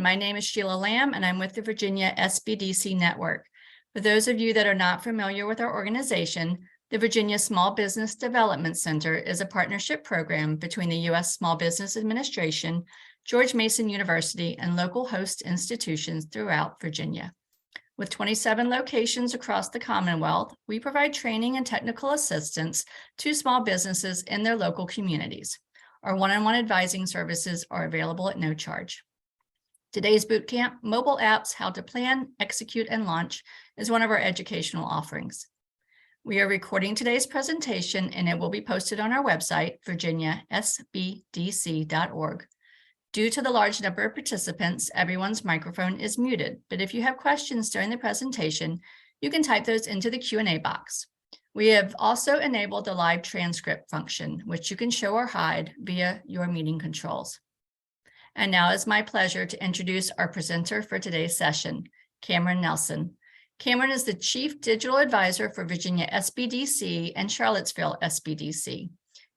My name is Sheila Lamb, and I'm with the Virginia SBDC Network. For those of you that are not familiar with our organization, the Virginia Small Business Development Center is a partnership program between the U.S. Small Business Administration, George Mason University, and local host institutions throughout Virginia. With 27 locations across the Commonwealth, we provide training and technical assistance to small businesses in their local communities. Our one-on-one advising services are available at no charge. Today's bootcamp, Mobile Apps, How to Plan, Execute, and Launch, is one of our educational offerings. We are recording today's presentation and it will be posted on our website, virginiasbdc.org. Due to the large number of participants, everyone's microphone is muted, but if you have questions during the presentation, you can type those into the Q&A box. We have also enabled the live transcript function, which you can show or hide via your meeting controls. And now it's my pleasure to introduce our presenter for today's session, Cameron Nelson. Cameron is the Chief Digital Advisor for Virginia SBDC and Charlottesville SBDC.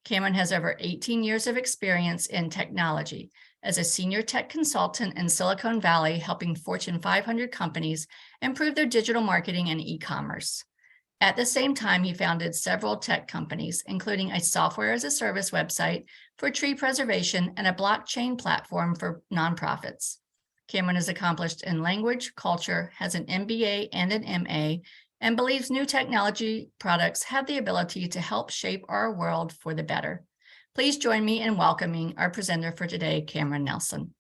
Cameron has over 18 years of experience in technology as a senior tech consultant in Silicon Valley, helping Fortune 500 companies improve their digital marketing and e-commerce. At the same time, he founded several tech companies, including a software as a service website for tree preservation and a blockchain platform for nonprofits. Cameron is accomplished in language, culture, has an MBA and an MA, and believes new technology products have the ability to help shape our world for the better. Please join me in welcoming our presenter for today, Cameron Nelson.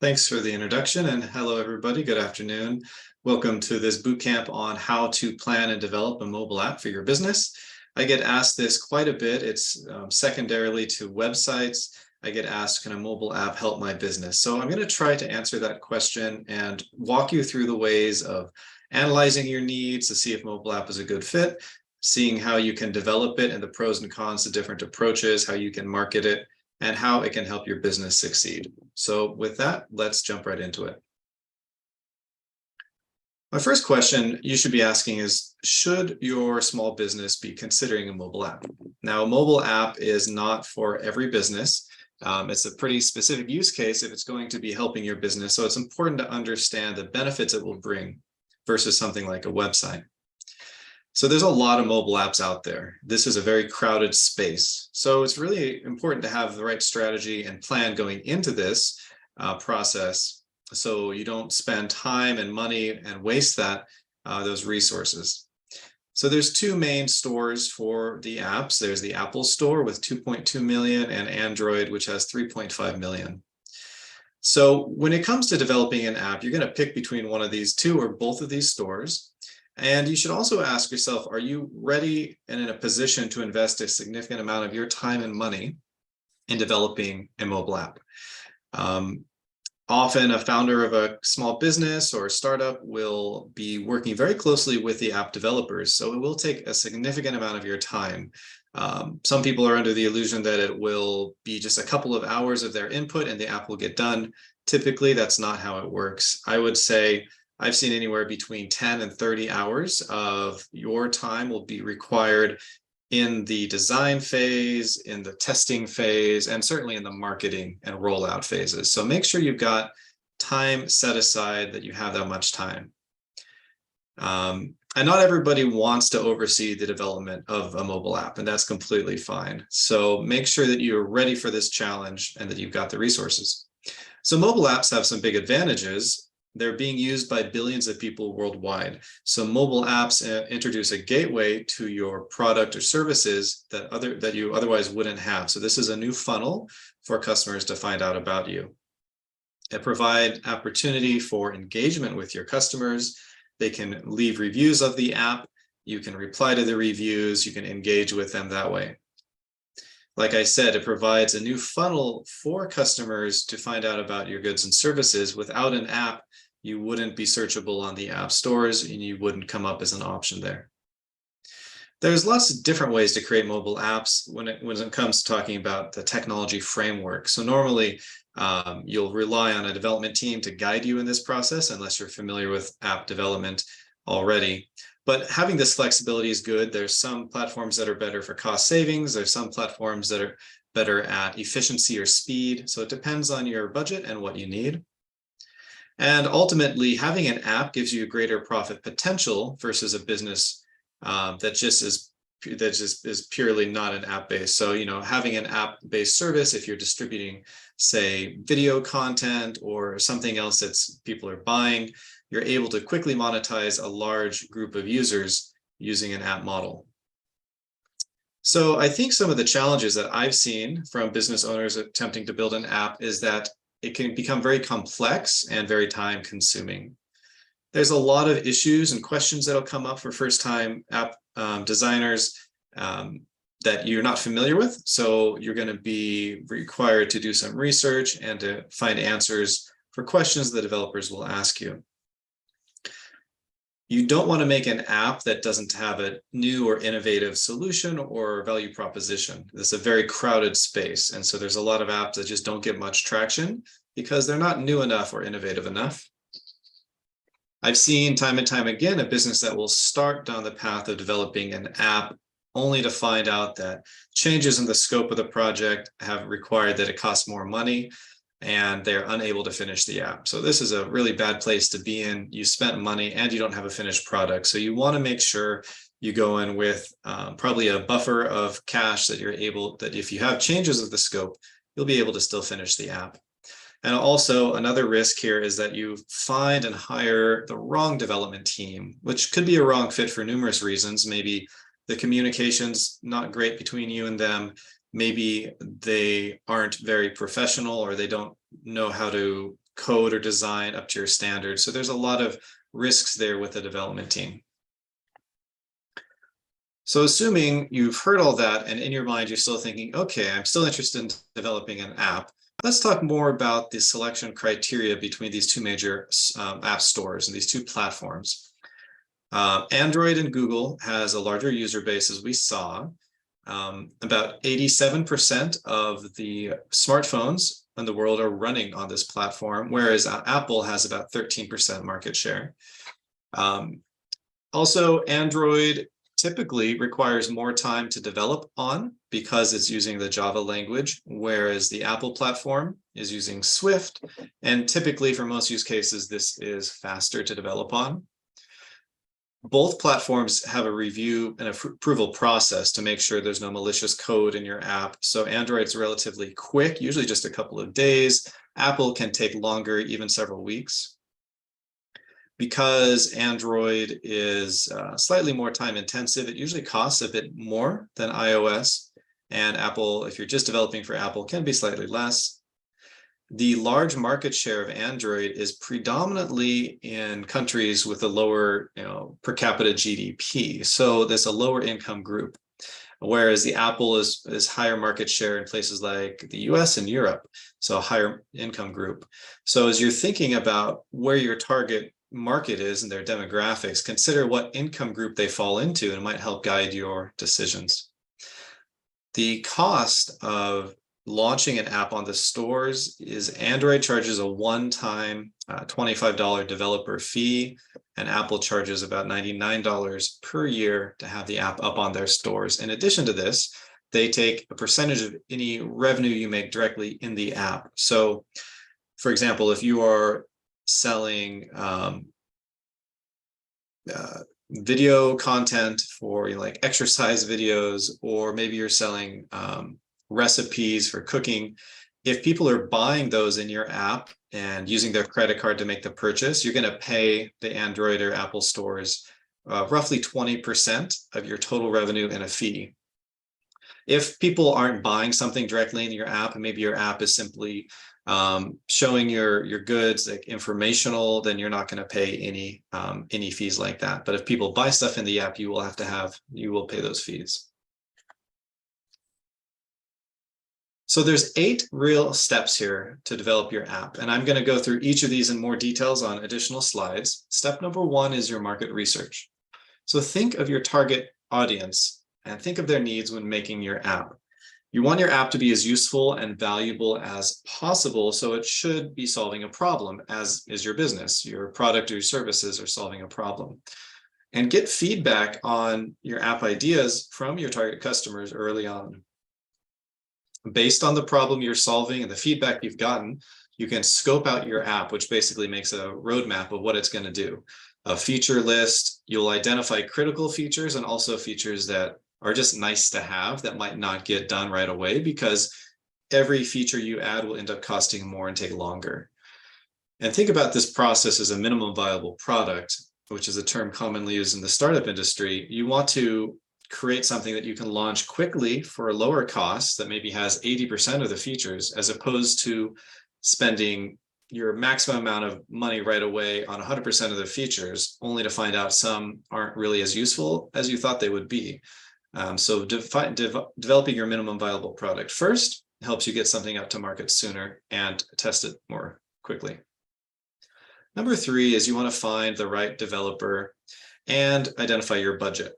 Thanks for the introduction, and hello everybody, good afternoon. Welcome to this bootcamp on how to plan and develop a mobile app for your business. I get asked this quite a bit. It's secondarily to websites. I get asked, can a mobile app help my business? So I'm going to try to answer that question and walk you through the ways of analyzing your needs to see if mobile app is a good fit, seeing how you can develop it and the pros and cons, the different approaches, how you can market it, and how it can help your business succeed. So with that, let's jump right into it. My first question you should be asking is, should your small business be considering a mobile app? Now, a mobile app is not for every business. It's a pretty specific use case if it's going to be helping your business. So it's important to understand the benefits it will bring versus something like a website. So there's a lot of mobile apps out there. This is a very crowded space. So it's really important to have the right strategy and plan going into this process so you don't spend time and money and waste those resources. So there's two main stores for the apps. There's the Apple Store with 2.2 million and Android, which has 3.5 million. So when it comes to developing an app, you're going to pick between one of these two or both of these stores. And you should also ask yourself, are you ready and in a position to invest a significant amount of your time and money in developing a mobile app? Often a founder of a small business or a startup will be working very closely with the app developers. So it will take a significant amount of your time. Some people are under the illusion that it will be just a couple of hours of their input and the app will get done. Typically, that's not how it works. I would say I've seen anywhere between 10 and 30 hours of your time will be required in the design phase, in the testing phase, and certainly in the marketing and rollout phases. So make sure you've got time set aside, that you have that much time. And not everybody wants to oversee the development of a mobile app, and that's completely fine. So make sure that you're ready for this challenge and that you've got the resources. So mobile apps have some big advantages. They're being used by billions of people worldwide. So mobile apps introduce a gateway to your product or services that you otherwise wouldn't have. So this is a new funnel for customers to find out about you. It provides opportunity for engagement with your customers. They can leave reviews of the app. You can reply to the reviews. You can engage with them that way. Like I said, it provides a new funnel for customers to find out about your goods and services. Without an app, you wouldn't be searchable on the app stores and you wouldn't come up as an option there. There's lots of different ways to create mobile apps when it comes to talking about the technology framework. So normally you'll rely on a development team to guide you in this process unless you're familiar with app development already. But having this flexibility is good. There's some platforms that are better for cost savings. There's some platforms that are better at efficiency or speed. So it depends on your budget and what you need. And ultimately, having an app gives you greater profit potential versus a business that just is purely not an app based. So, having an app based service, if you're distributing, say, video content or something else that's people are buying, you're able to quickly monetize a large group of users using an app model. So I think some of the challenges that I've seen from business owners attempting to build an app is that it can become very complex and very time consuming. There's a lot of issues and questions that'll come up for first-time app designers that you're not familiar with. So you're going to be required to do some research and to find answers for questions the developers will ask you. You don't want to make an app that doesn't have a new or innovative solution or value proposition. This is a very crowded space. And so there's a lot of apps that just don't get much traction because they're not new enough or innovative enough. I've seen time and time again a business that will start down the path of developing an app only to find out that changes in the scope of the project have required that it costs more money and they're unable to finish the app. So this is a really bad place to be in. You spent money and you don't have a finished product. So you want to make sure you go in with probably a buffer of cash that that if you have changes of the scope, you'll be able to still finish the app. And also another risk here is that you find and hire the wrong development team, which could be a wrong fit for numerous reasons. Maybe the communication's not great between you and them. Maybe they aren't very professional or they don't know how to code or design up to your standards. So there's a lot of risks there with the development team. So assuming you've heard all that and in your mind, you're still thinking, okay, I'm still interested in developing an app. Let's talk more about the selection criteria between these two major app stores and these two platforms. Android and Google has a larger user base, as we saw. About 87% of the smartphones in the world are running on this platform, whereas Apple has about 13% market share. Also, Android typically requires more time to develop on because it's using the Java language, whereas the Apple platform is using Swift. And typically, for most use cases, this is faster to develop on. Both platforms have a review and approval process to make sure there's no malicious code in your app. So Android's relatively quick, usually just a couple of days. Apple can take longer, even several weeks. Because Android is slightly more time intensive, it usually costs a bit more than iOS. And Apple, if you're just developing for Apple, can be slightly less. The large market share of Android is predominantly in countries with a lower per capita GDP. So there's a lower income group, whereas the Apple is higher market share in places like the US and Europe, so a higher income group. So as you're thinking about where your target market is and their demographics, consider what income group they fall into, and it might help guide your decisions. The cost of launching an app on the stores is Android charges a one-time $25 developer fee, and Apple charges about $99 per year to have the app up on their stores. In addition to this, they take a percentage of any revenue you make directly in the app. So, for example, if you are selling video content for like exercise videos, or maybe you're selling recipes for cooking, if people are buying those in your app and using their credit card to make the purchase, you're going to pay the Android or Apple stores roughly 20% of your total revenue in a fee. If people aren't buying something directly in your app, and maybe your app is simply showing your goods like informational, then you're not going to pay any fees like that. But if people buy stuff in the app, you will pay those fees. So there's 8 real steps here to develop your app, and I'm going to go through each of these in more details on additional slides. Step number 1 is your market research. So think of your target audience and think of their needs when making your app. You want your app to be as useful and valuable as possible, so it should be solving a problem, as is your business. Your product or your services are solving a problem. And get feedback on your app ideas from your target customers early on. Based on the problem you're solving and the feedback you've gotten, You can scope out your app, which basically makes a roadmap of what it's going to do. A feature list, you'll identify critical features and also features that are just nice to have that might not get done right away, because every feature you add will end up costing more and take longer. And think about this process as a minimum viable product, which is a term commonly used in the startup industry. You want to create something that you can launch quickly for a lower cost that maybe has 80% of the features, as opposed to spending your maximum amount of money right away on 100% of the features, only to find out some aren't really as useful as you thought they would be. So developing your minimum viable product first helps you get something out to market sooner and test it more quickly. Number 3 is you want to find the right developer and identify your budget.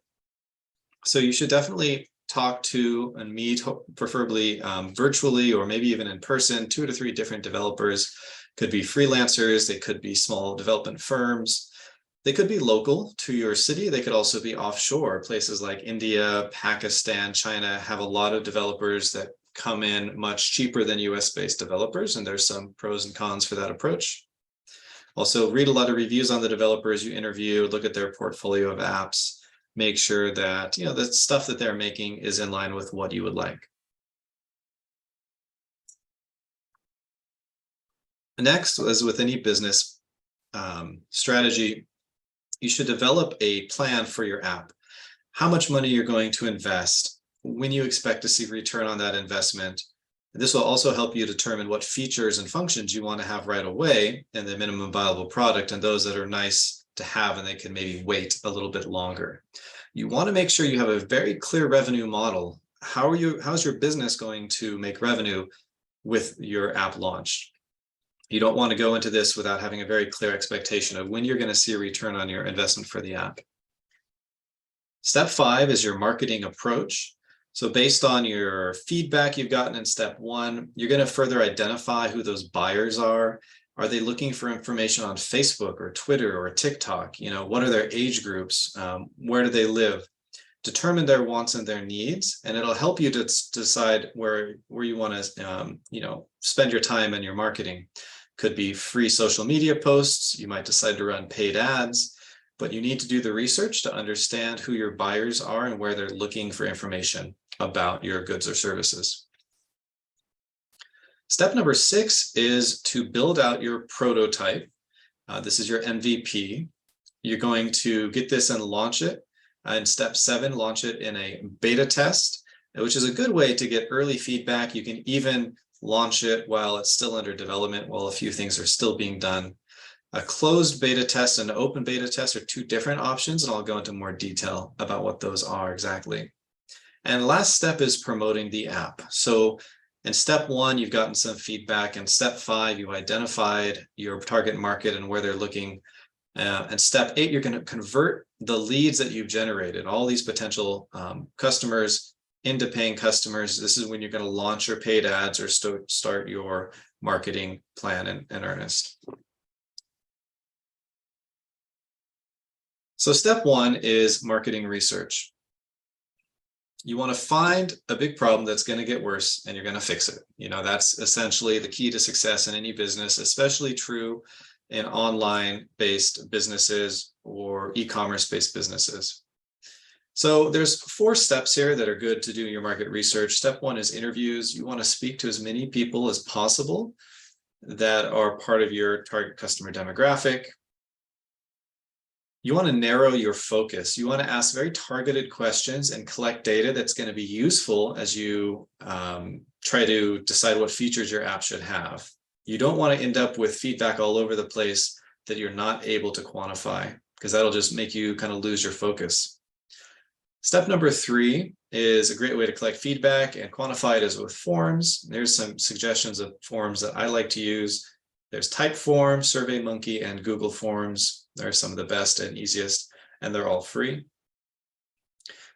So you should definitely talk to and meet, preferably virtually or maybe even in person, 2 to 3 different developers. Could be freelancers, they could be small development firms. They could be local to your city. They could also be offshore. Places like India, Pakistan, China have a lot of developers that come in much cheaper than US-based developers, and there's some pros and cons for that approach. Also, read a lot of reviews on the developers you interview, look at their portfolio of apps, make sure that the stuff that they're making is in line with what you would like. Next, as with any business strategy, you should develop a plan for your app. How much money you're going to invest, when you expect to see return on that investment. This will also help you determine what features and functions you want to have right away in the minimum viable product, and those that are nice to have and they can maybe wait a little bit longer. You want to make sure you have a very clear revenue model. How's your business going to make revenue with your app launched? You don't want to go into this without having a very clear expectation of when you're going to see a return on your investment for the app. Step 5 is your marketing approach. So based on your feedback you've gotten in step 1, you're going to further identify who those buyers are. Are they looking for information on Facebook or Twitter or TikTok? What are their age groups? Where do they live? Determine their wants and their needs, and it'll help you to decide where you want to spend your time and your marketing. Could be free social media posts. You might decide to run paid ads, but you need to do the research to understand who your buyers are and where they're looking for information about your goods or services. Step number 6 is to build out your prototype. This is your MVP. You're going to get this and launch it. In step 7, launch it in a beta test, which is a good way to get early feedback. You can even launch it while it's still under development, while a few things are still being done. A closed beta test and an open beta test are 2 different options, and I'll go into more detail about what those are exactly. And the last step is promoting the app. So in step 1, you've gotten some feedback. In step 5, you identified your target market and where they're looking. And step 8, you're going to convert the leads that you've generated, all these potential customers, into paying customers. This is when you're going to launch your paid ads or start your marketing plan in earnest. So step 1 is marketing research. You want to find a big problem that's going to get worse, and you're going to fix it. That's essentially the key to success in any business, especially true in online-based businesses or e-commerce-based businesses. So there's 4 steps here that are good to do your market research. Step 1 is interviews. You want to speak to as many people as possible that are part of your target customer demographic. You want to narrow your focus. You want to ask very targeted questions and collect data that's going to be useful as you try to decide what features your app should have. You don't want to end up with feedback all over the place that you're not able to quantify, because that'll just make you kind of lose your focus. Step number 3 is a great way to collect feedback and quantify it is with forms. There's some suggestions of forms that I like to use. There's Typeform, SurveyMonkey, and Google Forms. They're some of the best and easiest, and they're all free.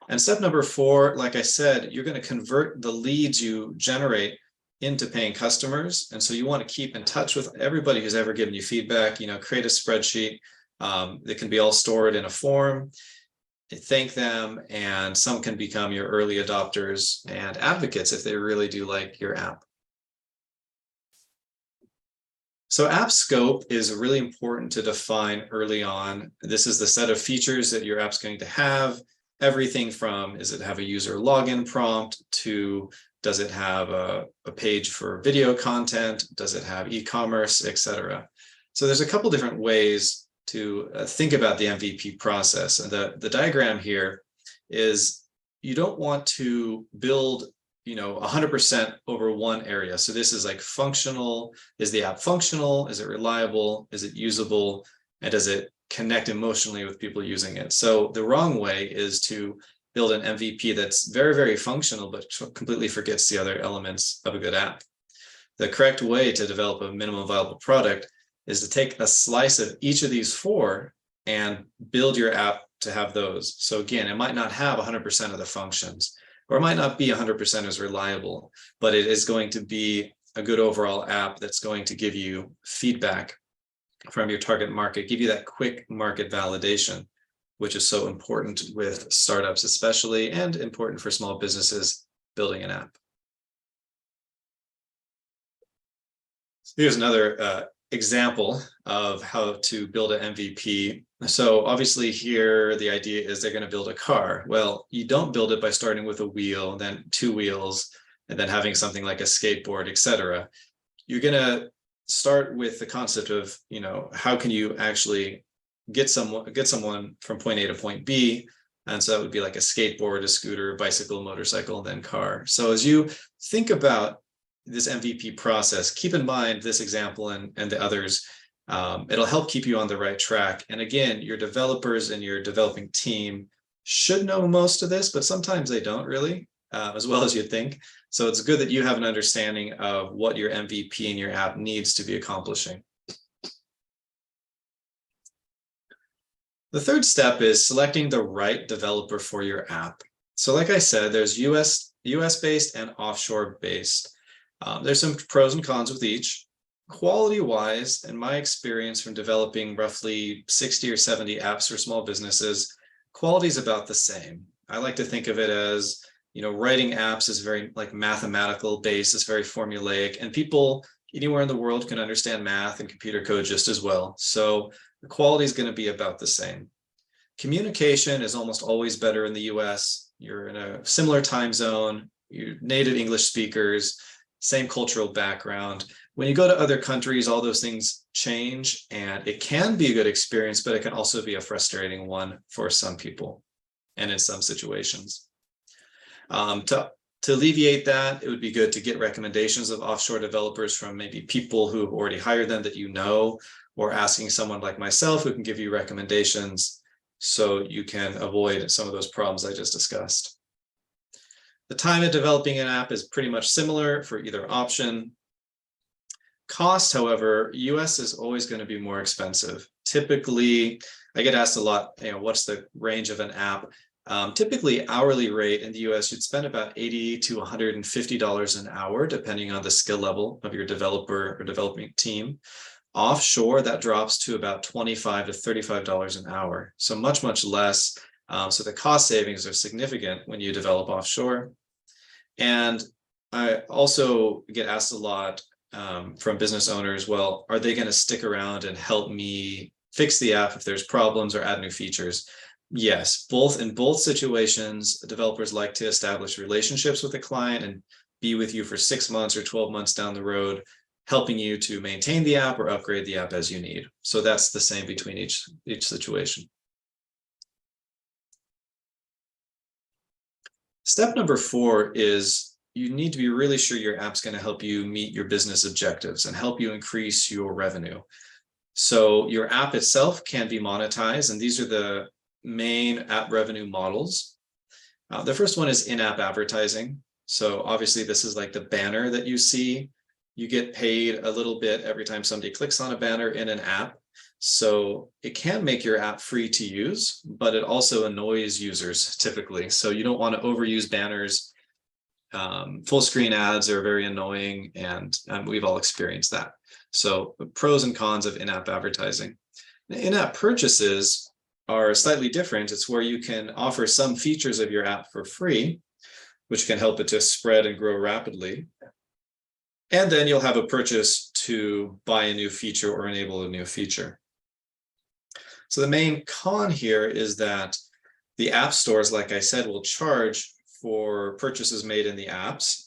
And step number 4, like I said, you're going to convert the leads you generate into paying customers. And so you want to keep in touch with everybody who's ever given you feedback. Create a spreadsheet that can be all stored in a form. Thank them, and some can become your early adopters and advocates if they really do like your app. So app scope is really important to define early on. This is the set of features that your app's going to have. Everything from, does it have a user login prompt, to does it have a page for video content? Does it have e-commerce, etc.? So there's a couple different ways to think about the MVP process. And the diagram here is you don't want to build 100% over one area. So this is like functional. Is the app functional? Is it reliable? Is it usable? And does it connect emotionally with people using it? So the wrong way is to build an MVP that's very, very functional, but completely forgets the other elements of a good app. The correct way to develop a minimum viable product is to take a slice of each of these four and build your app to have those. So again, it might not have 100% of the functions, or it might not be 100% as reliable, but it is going to be a good overall app that's going to give you feedback from your target market, give you that quick market validation, which is so important with startups especially, and important for small businesses building an app. Here's another example of how to build an MVP. So obviously here, the idea is they're going to build a car. Well, you don't build it by starting with a wheel, then two wheels, and then having something like a skateboard, etc. You're going to start with the concept of, how can you actually get someone from point A to point B? And so that would be like a skateboard, a scooter, bicycle, motorcycle, and then car. So as you think about this MVP process, keep in mind this example and the others. It'll help keep you on the right track. And again, your developers and your developing team should know most of this, but sometimes they don't really, as well as you'd think. So it's good that you have an understanding of what your MVP and your app needs to be accomplishing. The third step is selecting the right developer for your app. So like I said, there's US-based and offshore-based. There's some pros and cons with each. Quality-wise, in my experience from developing roughly 60 or 70 apps for small businesses, quality is about the same. I like to think of it as, writing apps is very like mathematical based, it's very formulaic, and people anywhere in the world can understand math and computer code just as well. So the quality is going to be about the same. Communication is almost always better in the US. You're in a similar time zone, you're native English speakers, same cultural background. When you go to other countries, all those things change, and it can be a good experience, but it can also be a frustrating one for some people and in some situations. To alleviate that, it would be good to get recommendations of offshore developers from maybe people who have already hired them that or asking someone like myself who can give you recommendations so you can avoid some of those problems I just discussed. The time of developing an app is pretty much similar for either option. Cost, however, US is always going to be more expensive. Typically, I get asked a lot, what's the range of an app? Typically, hourly rate in the US, you'd spend about $80 to $150 an hour, depending on the skill level of your developer or developing team. Offshore, that drops to about $25 to $35 an hour. So much, much less. So the cost savings are significant when you develop offshore. And I also get asked a lot from business owners, well, are they going to stick around and help me fix the app if there's problems or add new features? Yes, in both situations, developers like to establish relationships with the client and be with you for 6 months or 12 months down the road, helping you to maintain the app or upgrade the app as you need. So that's the same between each situation. Step number 4 is you need to be really sure your app's going to help you meet your business objectives and help you increase your revenue. So your app itself can be monetized, and these are the main app revenue models. The first one is in-app advertising. So obviously this is like the banner that you see. You get paid a little bit every time somebody clicks on a banner in an app. So it can make your app free to use, but it also annoys users typically. So you don't want to overuse banners. Full screen ads are very annoying, and we've all experienced that. So the pros and cons of in-app advertising. In-app purchases are slightly different. It's where you can offer some features of your app for free, which can help it to spread and grow rapidly. And then you'll have a purchase to buy a new feature or enable a new feature. So the main con here is that the app stores, like I said, will charge for purchases made in the apps.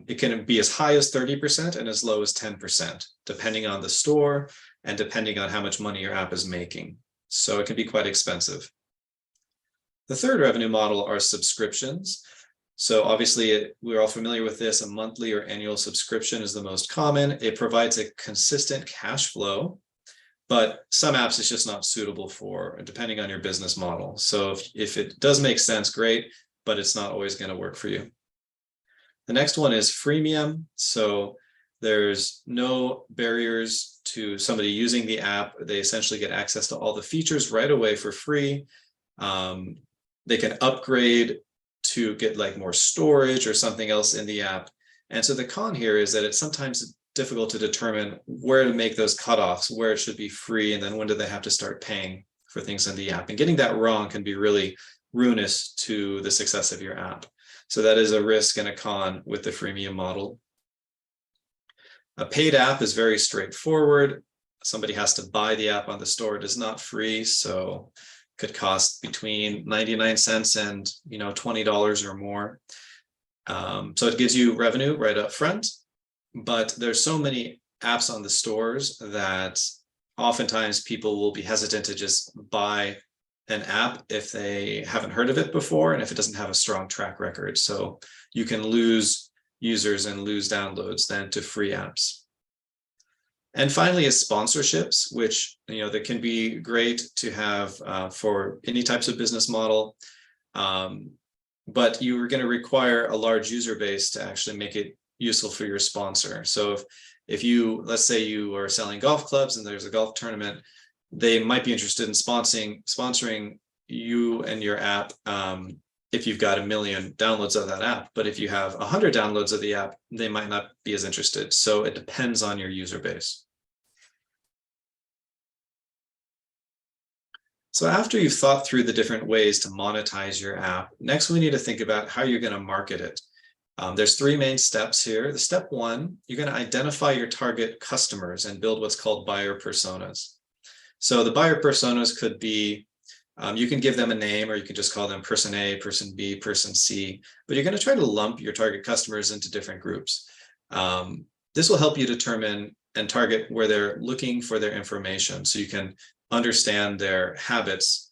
It can be as high as 30% and as low as 10%, depending on the store and depending on how much money your app is making. So it can be quite expensive. The third revenue model are subscriptions. So obviously, we're all familiar with this. A monthly or annual subscription is the most common. It provides a consistent cash flow, but some apps it's just not suitable for, depending on your business model. So if it does make sense, great, but it's not always going to work for you. The next one is freemium. So there's no barriers to somebody using the app. They essentially get access to all the features right away for free. They can upgrade to get like more storage or something else in the app. And so the con here is that it's sometimes difficult to determine where to make those cutoffs, where it should be free, and then when do they have to start paying for things in the app. And getting that wrong can be really ruinous to the success of your app. So that is a risk and a con with the freemium model. A paid app is very straightforward. Somebody has to buy the app on the store. It is not free, so could cost between 99 cents and $20 or more. So it gives you revenue right up front, but there's so many apps on the stores that oftentimes people will be hesitant to just buy an app if they haven't heard of it before and if it doesn't have a strong track record. So you can lose users and lose downloads then to free apps. And finally is sponsorships, which that can be great to have for any types of business model, but you are going to require a large user base to actually make it useful for your sponsor. So if you, let's say you are selling golf clubs and there's a golf tournament, they might be interested in sponsoring you and your app if you've got 1 million downloads of that app. But if you have 100 downloads of the app, they might not be as interested. So it depends on your user base. So after you've thought through the different ways to monetize your app, next we need to think about how you're going to market it. There's 3 main steps here. The step 1, you're going to identify your target customers and build what's called buyer personas. So the buyer personas could be, you can give them a name, or you can just call them person A, person B, person C, but you're going to try to lump your target customers into different groups. This will help you determine and target where they're looking for their information, so you can understand their habits,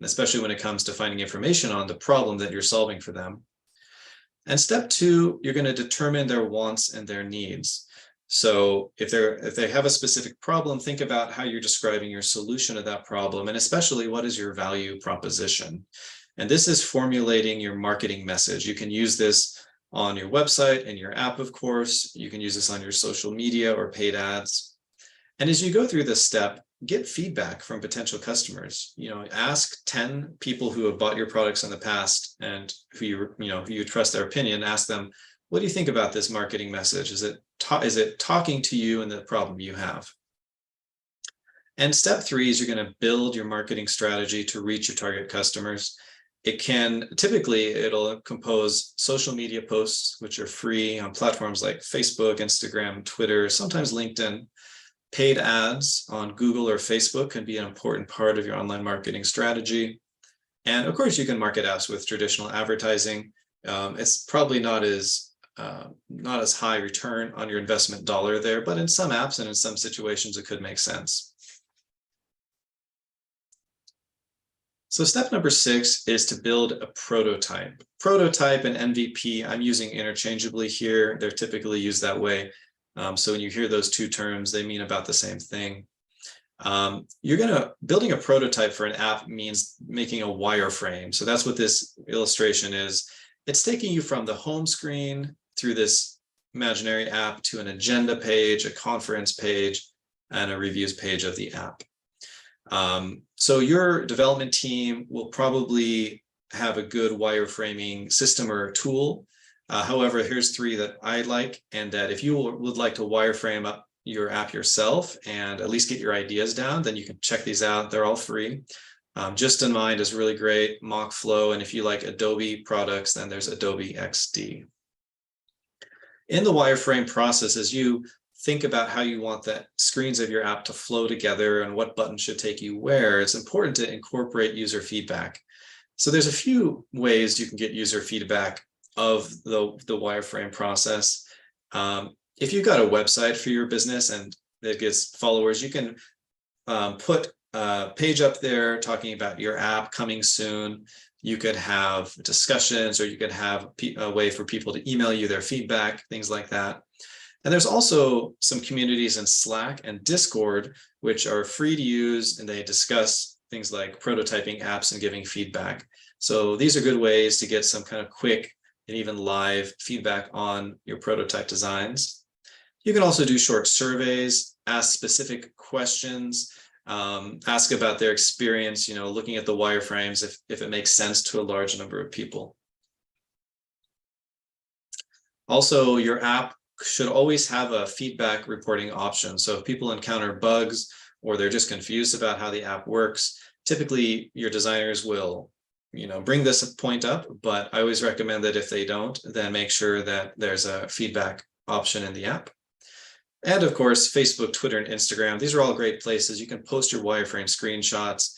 especially when it comes to finding information on the problem that you're solving for them. And step 2, you're going to determine their wants and their needs. So if they have a specific problem, think about how you're describing your solution to that problem, and especially what is your value proposition. And this is formulating your marketing message. You can use this on your website and your app, of course. You can use this on your social media or paid ads. And as you go through this step, get feedback from potential customers. Ask 10 people who have bought your products in the past and who you trust their opinion. Ask them, what do you think about this marketing message? Is it talking to you and the problem you have? And step 3 is you're going to build your marketing strategy to reach your target customers. It'll compose social media posts, which are free on platforms like Facebook, Instagram, Twitter, sometimes LinkedIn. Paid ads on Google or Facebook can be an important part of your online marketing strategy. And of course, you can market apps with traditional advertising. It's probably not as high return on your investment dollar there, but in some apps and in some situations, it could make sense. So step number 6 is to build a prototype. Prototype and MVP, I'm using interchangeably here. They're typically used that way. So when you hear those 2 terms, they mean about the same thing. Building a prototype for an app means making a wireframe. So that's what this illustration is. It's taking you from the home screen through this imaginary app to an agenda page, a conference page, and a reviews page of the app. So your development team will probably have a good wireframing system or tool. However, here's 3 that I like, and that if you would like to wireframe up your app yourself and at least get your ideas down, then you can check these out. They're all free. Just in Mind is really great, Mockflow, and if you like Adobe products, then there's Adobe XD. In the wireframe process, as you think about how you want the screens of your app to flow together and what button should take you where, it's important to incorporate user feedback. So there's a few ways you can get user feedback of the wireframe process. If you've got a website for your business and that gets followers, you can put a page up there talking about your app coming soon. You could have discussions, or you could have a way for people to email you their feedback, things like that. And there's also some communities in Slack and Discord, which are free to use, and they discuss things like prototyping apps and giving feedback. So these are good ways to get some kind of quick and even live feedback on your prototype designs. You can also do short surveys, ask specific questions, ask about their experience, looking at the wireframes, if it makes sense to a large number of people. Also, your app should always have a feedback reporting option. So if people encounter bugs or they're just confused about how the app works, typically your designers will, bring this point up, but I always recommend that if they don't, then make sure that there's a feedback option in the app. And of course, Facebook, Twitter, and Instagram, these are all great places. You can post your wireframe screenshots.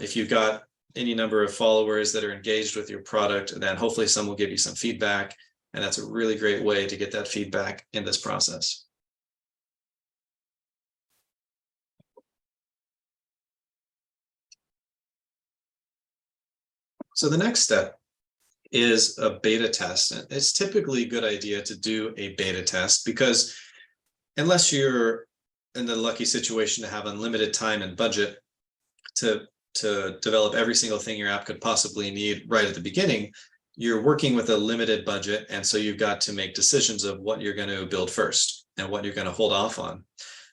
If you've got any number of followers that are engaged with your product, then hopefully some will give you some feedback. And that's a really great way to get that feedback in this process. So the next step is a beta test. And it's typically a good idea to do a beta test, because unless you're in the lucky situation to have unlimited time and budget to develop every single thing your app could possibly need right at the beginning, you're working with a limited budget. And so you've got to make decisions of what you're going to build first and what you're going to hold off on.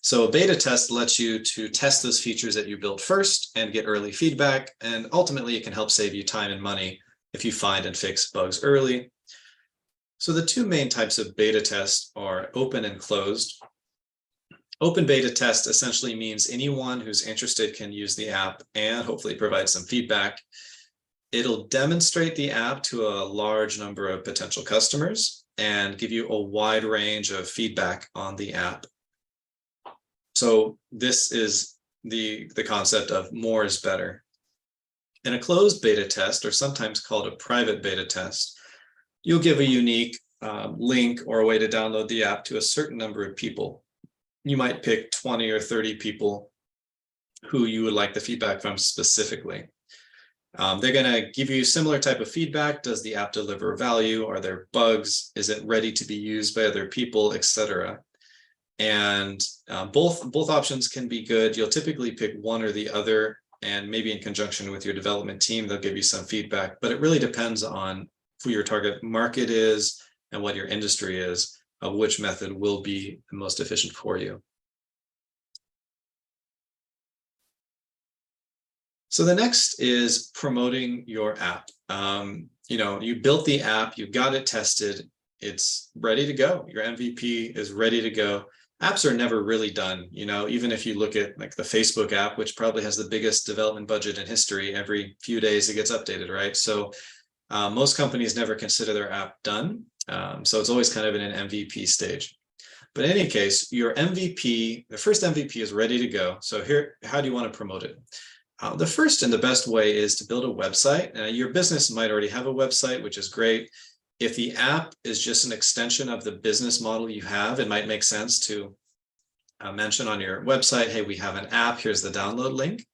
So a beta test lets you to test those features that you built first and get early feedback. And ultimately, it can help save you time and money if you find and fix bugs early. So the two main types of beta tests are open and closed. Open beta test essentially means anyone who's interested can use the app and hopefully provide some feedback. It'll demonstrate the app to a large number of potential customers and give you a wide range of feedback on the app. So this is the concept of more is better. In a closed beta test, or sometimes called a private beta test, you'll give a unique link or a way to download the app to a certain number of people. You might pick 20 or 30 people who you would like the feedback from specifically. They're going to give you similar type of feedback. Does the app deliver value? Are there bugs? Is it ready to be used by other people, etc.? And both options can be good. You'll typically pick one or the other, and maybe in conjunction with your development team, they'll give you some feedback. But it really depends on who your target market is and what your industry is, of which method will be the most efficient for you. So the next is promoting your app. You built the app, you got it tested, it's ready to go. Your MVP is ready to go. Apps are never really done. Even if you look at like the Facebook app, which probably has the biggest development budget in history, every few days it gets updated, right? So most companies never consider their app done. So it's always kind of in an MVP stage. But in any case, your MVP, the first MVP is ready to go. So here, how do you want to promote it? The first and the best way is to build a website. Your business might already have a website, which is great. If the app is just an extension of the business model you have, it might make sense to mention on your website, hey, we have an app, here's the download link.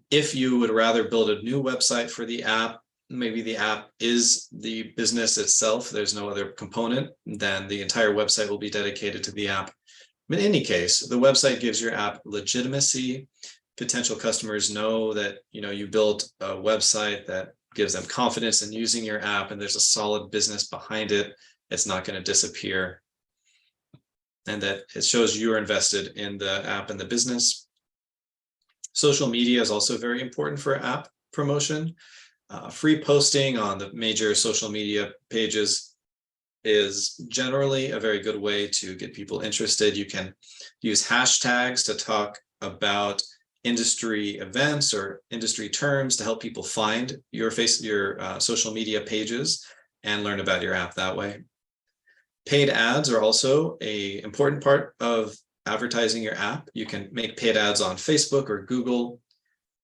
If you would rather build a new website for the app, maybe the app is the business itself, there's no other component, then the entire website will be dedicated to the app. In any case, the website gives your app legitimacy. Potential customers know that you built a website that gives them confidence in using your app, and there's a solid business behind it. It's not going to disappear, and that it shows you're invested in the app and the business. Social media is also very important for app promotion. Free posting on the major social media pages is generally a very good way to get people interested. You can use hashtags to talk about industry events or industry terms to help people find your social media pages and learn about your app that way. Paid ads are also an important part of advertising your app. You can make paid ads on Facebook or Google,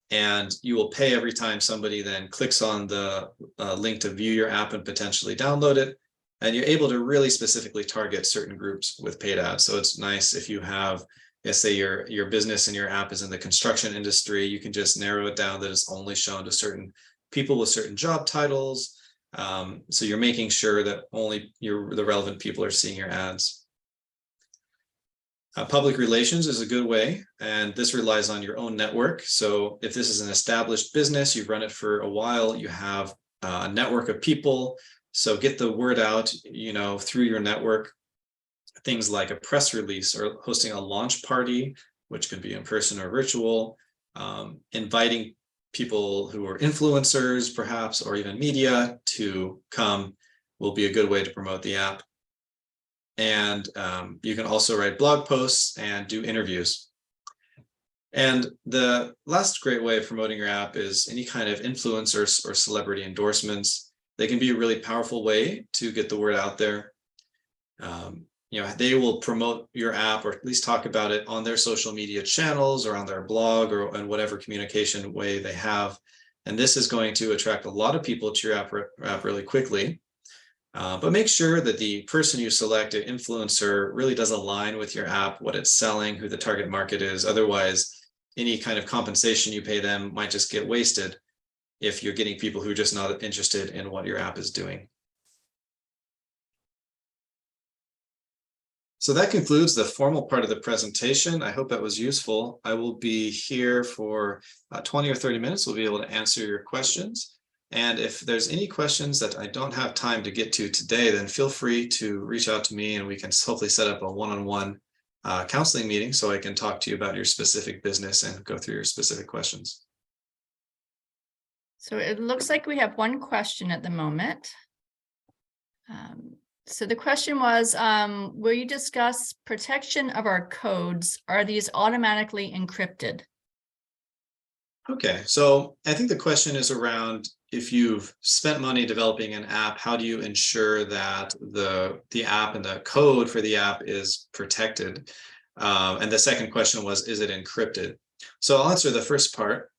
and you will pay every time somebody then clicks on the link to view your app and potentially download it. And you're able to really specifically target certain groups with paid ads. So it's nice if you have, let's say your business and your app is in the construction industry, you can just narrow it down that it's only shown to certain people with certain job titles. So you're making sure that only the relevant people are seeing your ads. Public relations is a good way, and this relies on your own network. So if this is an established business, you've run it for a while, you have a network of people. So get the word out, through your network. Things like a press release or hosting a launch party, which could be in person or virtual, inviting people who are influencers, perhaps, or even media to come will be a good way to promote the app. And you can also write blog posts and do interviews. And the last great way of promoting your app is any kind of influencers or celebrity endorsements. They can be a really powerful way to get the word out there. They will promote your app, or at least talk about it on their social media channels or on their blog or on whatever communication way they have. And this is going to attract a lot of people to your app really quickly. But make sure that the person you select, an influencer, really does align with your app, what it's selling, who the target market is. Otherwise, any kind of compensation you pay them might just get wasted if you're getting people who are just not interested in what your app is doing. So that concludes the formal part of the presentation. I hope that was useful. I will be here for 20 or 30 minutes. We'll be able to answer your questions. And if there's any questions that I don't have time to get to today, then feel free to reach out to me and we can hopefully set up a one-on-one counseling meeting so I can talk to you about your specific business and go through your specific questions. So it looks like we have one question at the moment. So the question was, will you discuss protection of our codes? Are these automatically encrypted? Okay, so I think the question is around, if you've spent money developing an app, how do you ensure that the app and the code for the app is protected? And the second question was, is it encrypted? So I'll answer the first part.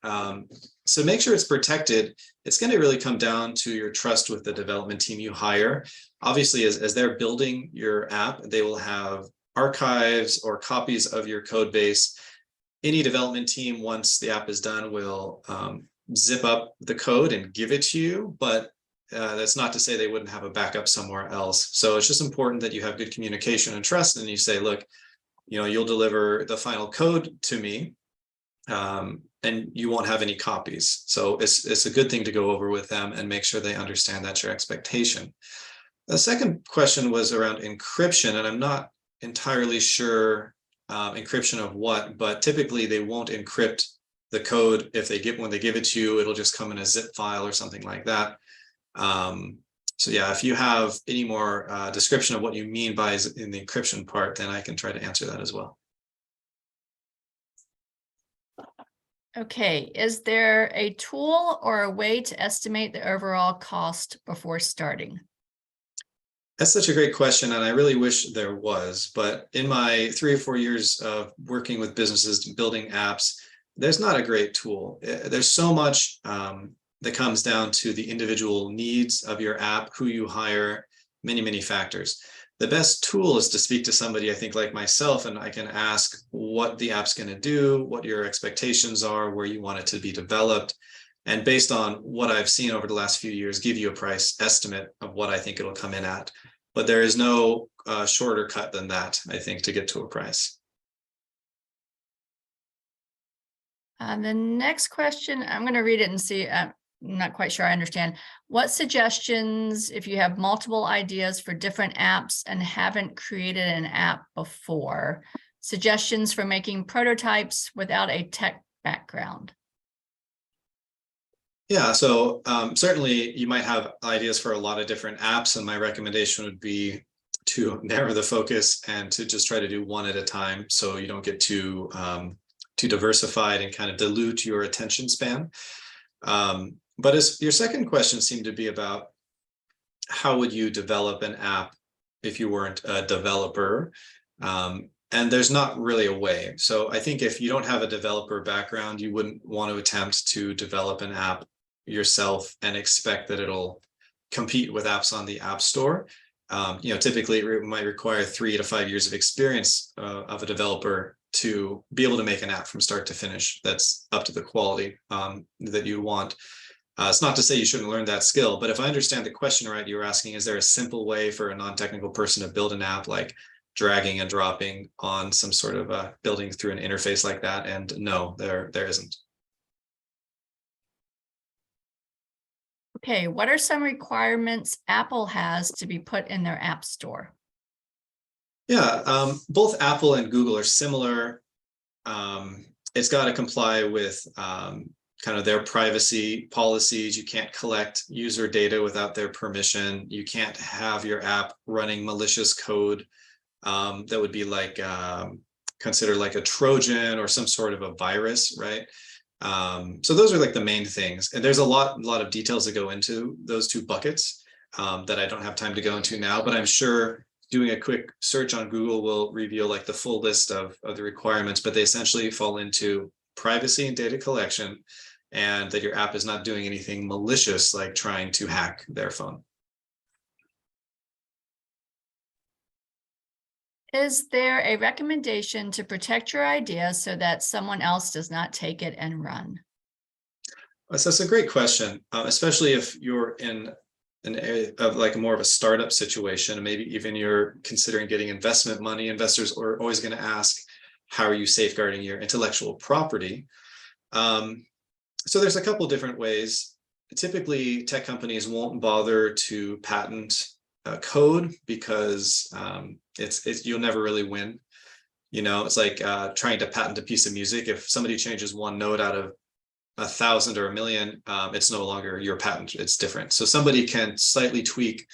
So make sure it's protected. It's going to really come down to your trust with the development team you hire. Obviously, as they're building your app, they will have archives or copies of your code base. Any development team, once the app is done, will zip up the code and give it to you, but that's not to say they wouldn't have a backup somewhere else. So it's just important that you have good communication and trust, and you say, look, you'll deliver the final code to me, and you won't have any copies. So it's a good thing to go over with them and make sure they understand that's your expectation. The second question was around encryption, and I'm not entirely sure encryption of what, but typically they won't encrypt the code. When they give it to you, it'll just come in a zip file or something like that. So yeah, if you have any more description of what you mean by in the encryption part, then I can try to answer that as well. Okay, is there a tool or a way to estimate the overall cost before starting? That's such a great question, and I really wish there was. But in my 3 or 4 years of working with businesses building apps, there's not a great tool. There's so much that comes down to the individual needs of your app, who you hire, many, many factors. The best tool is to speak to somebody, I think, like myself, and I can ask what the app's going to do, what your expectations are, where you want it to be developed. And based on what I've seen over the last few years, give you a price estimate of what I think it'll come in at. But there is no shorter cut than that, I think, to get to a price. The next question, I'm going to read it and see. I'm not quite sure I understand. What suggestions, if you have multiple ideas for different apps and haven't created an app before, suggestions for making prototypes without a tech background? Yeah, so certainly you might have ideas for a lot of different apps, and my recommendation would be to narrow the focus and to just try to do one at a time, so you don't get too diversified and kind of dilute your attention span. But as your second question seemed to be about how would you develop an app if you weren't a developer. And there's not really a way. So I think if you don't have a developer background, you wouldn't want to attempt to develop an app yourself and expect that it'll compete with apps on the App Store. Typically it might require 3 to 5 years of experience of a developer to be able to make an app from start to finish that's up to the quality that you want. It's not to say you shouldn't learn that skill, but if I understand the question right, you were asking, is there a simple way for a non-technical person to build an app, like dragging and dropping on some sort of building through an interface like that? And no, there isn't. Okay, what are some requirements Apple has to be put in their App Store? Yeah, both Apple and Google are similar. It's got to comply with kind of their privacy policies. You can't collect user data without their permission. You can't have your app running malicious code that would be like considered like a Trojan or some sort of a virus, right? So those are like the main things. And there's a lot of details that go into those two buckets that I don't have time to go into now, but I'm sure doing a quick search on Google will reveal like the full list of the requirements, but they essentially fall into privacy and data collection, and that your app is not doing anything malicious like trying to hack their phone. Is there a recommendation to protect your idea so that someone else does not take it and run? So that's a great question, especially if you're in an area of like more of a startup situation, and maybe even you're considering getting investment money. Investors are always going to ask, how are you safeguarding your intellectual property? So there's a couple different ways. Typically, tech companies won't bother to patent code because you'll never really win. It's like trying to patent a piece of music. If somebody changes one note out of 1,000 or 1,000,000, it's no longer your patent. It's different. So somebody can slightly tweak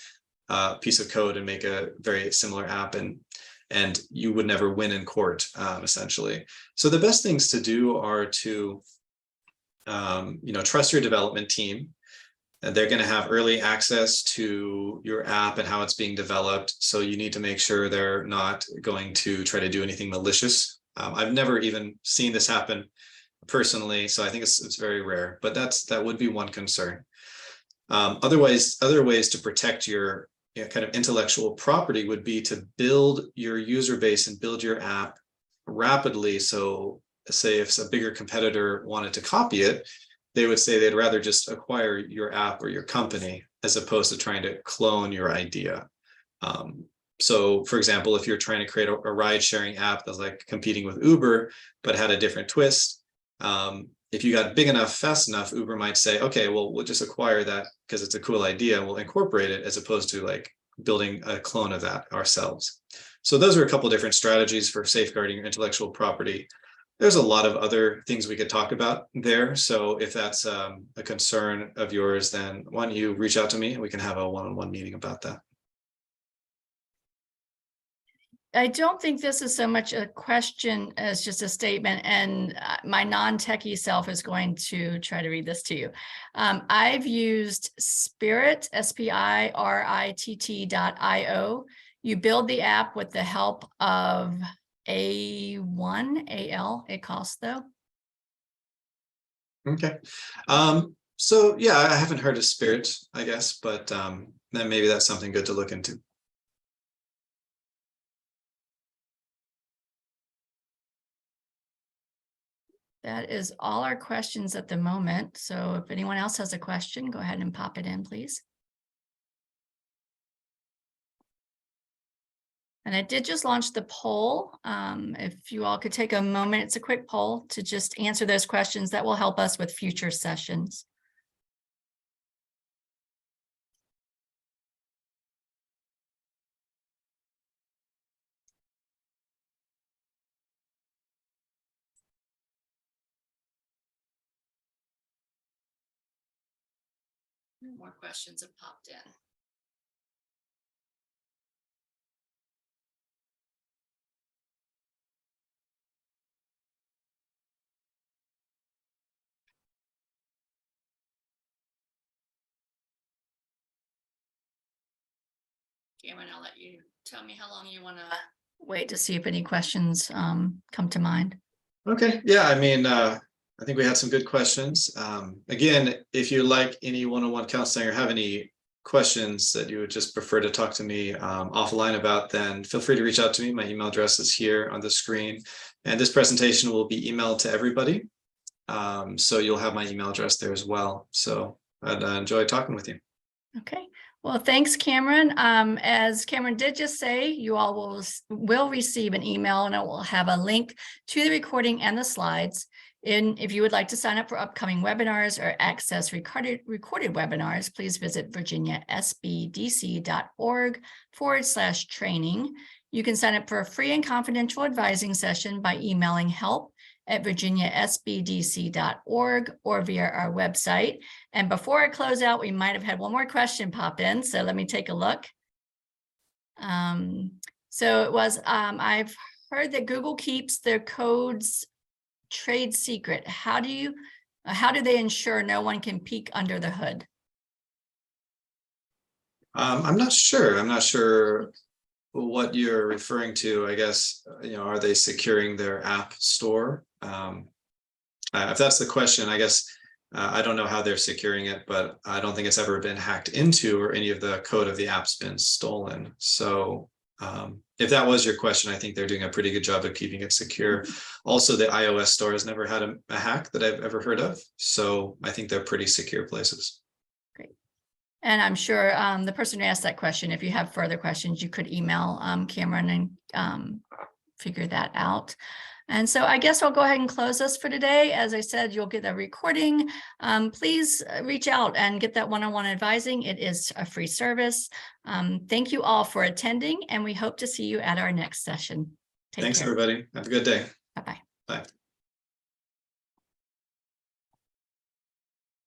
a piece of code and make a very similar app, and you would never win in court, essentially. So the best things to do are to trust your development team. They're going to have early access to your app and how it's being developed. So you need to make sure they're not going to try to do anything malicious. I've never even seen this happen personally, so I think it's very rare, but that would be one concern. Other ways to protect your kind of intellectual property would be to build your user base and build your app rapidly. So say if a bigger competitor wanted to copy it, they would say they'd rather just acquire your app or your company as opposed to trying to clone your idea. So for example, if you're trying to create a ride sharing app that's like competing with Uber, but had a different twist, if you got big enough, fast enough, Uber might say, okay, well, we'll just acquire that because it's a cool idea. We'll incorporate it, as opposed to like building a clone of that ourselves. So those are a couple different strategies for safeguarding your intellectual property. There's a lot of other things we could talk about there. So if that's a concern of yours, then why don't you reach out to me and we can have a one-on-one meeting about that. I don't think this is so much a question as just a statement, and my non-techie self is going to try to read this to you. I've used Spirit, SPIRIT.io. You build the app with the help of A1, it costs though. Okay. So yeah, I haven't heard of Spirit, I guess, but then maybe that's something good to look into. That is all our questions at the moment. So if anyone else has a question, go ahead and pop it in, please. And I did just launch the poll. If you all could take a moment, it's a quick poll to just answer those questions that will help us with future sessions. More questions have popped in. Cameron, I'll let you tell me how long you want to wait to see if any questions come to mind. Okay, yeah, I mean, I think we had some good questions. Again, if you like any one-on-one counseling or have any questions that you would just prefer to talk to me offline about, then feel free to reach out to me. My email address is here on the screen, and this presentation will be emailed to everybody. So you'll have my email address there as well. So I'd enjoy talking with you. Okay. Well, thanks, Cameron. As Cameron did just say, you all will receive an email, and it will have a link to the recording and the slides. And if you would like to sign up for upcoming webinars or access recorded webinars, please visit virginiasbdc.org/training. You can sign up for a free and confidential advising session by emailing help@virginiasbdc.org or via our website. And before I close out, we might have had one more question pop in, so let me take a look. So it was, I've heard that Google keeps their codes trade secret. How do they ensure no one can peek under the hood? I'm not sure. I'm not sure what you're referring to. I guess, are they securing their app store? If that's the question, I guess I don't know how they're securing it, but I don't think it's ever been hacked into or any of the code of the app's been stolen. So if that was your question, I think they're doing a pretty good job of keeping it secure. Also, the iOS store has never had a hack that I've ever heard of. So I think they're pretty secure places. Great. And I'm sure the person who asked that question, if you have further questions, you could email Cameron and figure that out. And so I guess I'll go ahead and close this for today. As I said, you'll get a recording. Please reach out and get that one-on-one advising. It is a free service. Thank you all for attending, and we hope to see you at our next session. Take Thanks, care. everybody. Have a good day. Bye-bye. Bye.